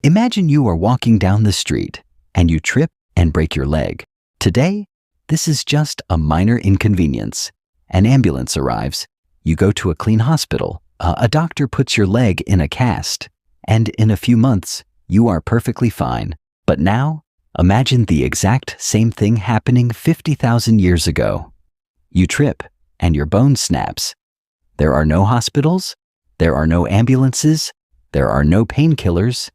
Imagine you are walking down the street and you trip and break your leg. Today, this is just a minor inconvenience. An ambulance arrives, you go to a clean hospital, a doctor puts your leg in a cast, and in a few months, you are perfectly fine. But now, imagine the exact same thing happening 50,000 years ago. You trip and your bone snaps. There are no hospitals, there are no ambulances, there are no painkillers.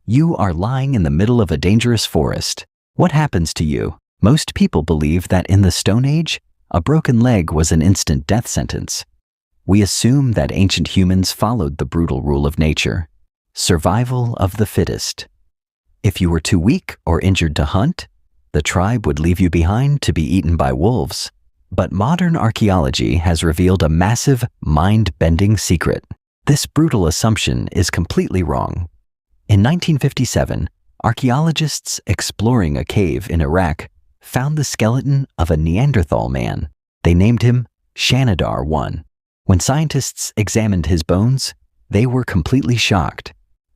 You are lying in the middle of a dangerous forest. What happens to you? Most people believe that in the Stone Age, a broken leg was an instant death sentence. We assume that ancient humans followed the brutal rule of nature, survival of the fittest. If you were too weak or injured to hunt, the tribe would leave you behind to be eaten by wolves. But modern archaeology has revealed a massive, mind-bending secret. This brutal assumption is completely wrong. In 1957, archaeologists exploring a cave in Iraq found the skeleton of a Neanderthal man. They named him Shanidar I. When scientists examined his bones, they were completely shocked.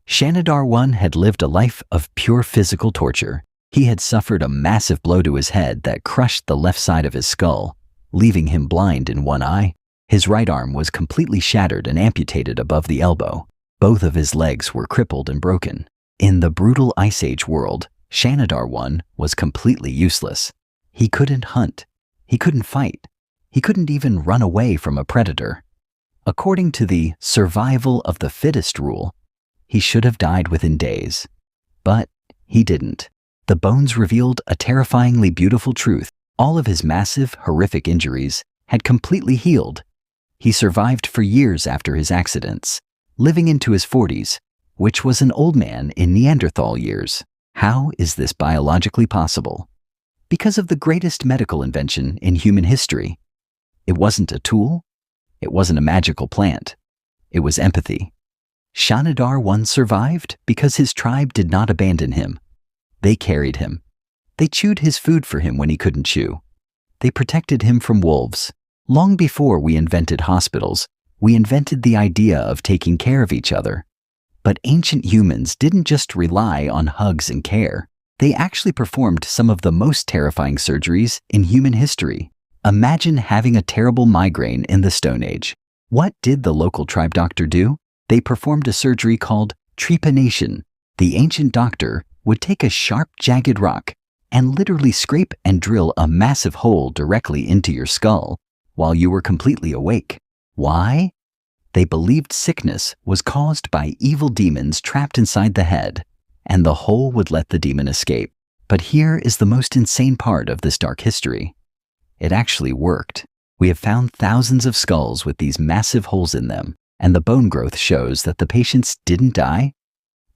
Shanidar I had lived a life of pure physical torture. He had suffered a massive blow to his head that crushed the left side of his skull, leaving him blind in one eye. His right arm was completely shattered and amputated above the elbow. Both of his legs were crippled and broken. In the brutal Ice Age world, Shanidar I was completely useless. He couldn't hunt. He couldn't fight. He couldn't even run away from a predator. According to the survival of the fittest rule, he should have died within days. But he didn't. The bones revealed a terrifyingly beautiful truth. All of his massive, horrific injuries had completely healed. He survived for years after his accidents, living into his 40s, which was an old man in Neanderthal years. How is this biologically possible? Because of the greatest medical invention in human history. It wasn't a tool. It wasn't a magical plant. It was empathy. Shanidar I survived because his tribe did not abandon him. They carried him. They chewed his food for him when he couldn't chew. They protected him from wolves. Long before we invented hospitals, we invented the idea of taking care of each other. But ancient humans didn't just rely on hugs and care. They actually performed some of the most terrifying surgeries in human history. Imagine having a terrible migraine in the Stone Age. What did the local tribe doctor do? They performed a surgery called Trepanation. The ancient doctor would take a sharp, jagged rock and literally scrape and drill a massive hole directly into your skull while you were completely awake. Why? They believed sickness was caused by evil demons trapped inside the head, and the hole would let the demon escape. But here is the most insane part of this dark history. It actually worked. We have found thousands of skulls with these massive holes in them, and the bone growth shows that the patients didn't die.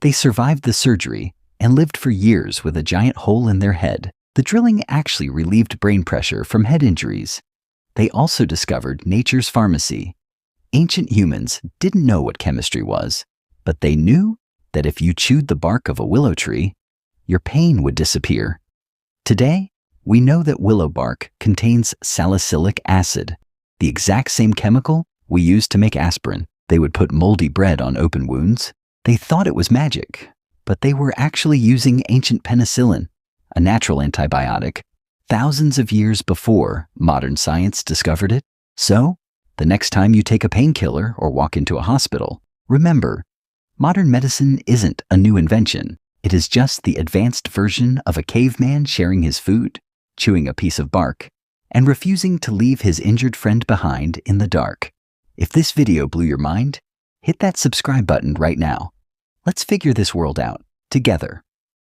They survived the surgery and lived for years with a giant hole in their head. The drilling actually relieved brain pressure from head injuries. They also discovered nature's pharmacy. Ancient humans didn't know what chemistry was, but they knew that if you chewed the bark of a willow tree, your pain would disappear. Today, we know that willow bark contains salicylic acid, the exact same chemical we use to make aspirin. They would put moldy bread on open wounds. They thought it was magic, but they were actually using ancient penicillin, a natural antibiotic, thousands of years before modern science discovered it. So, the next time you take a painkiller or walk into a hospital, remember, modern medicine isn't a new invention. It is just the advanced version of a caveman sharing his food, chewing a piece of bark, and refusing to leave his injured friend behind in the dark. If this video blew your mind, hit that subscribe button right now. Let's figure this world out together.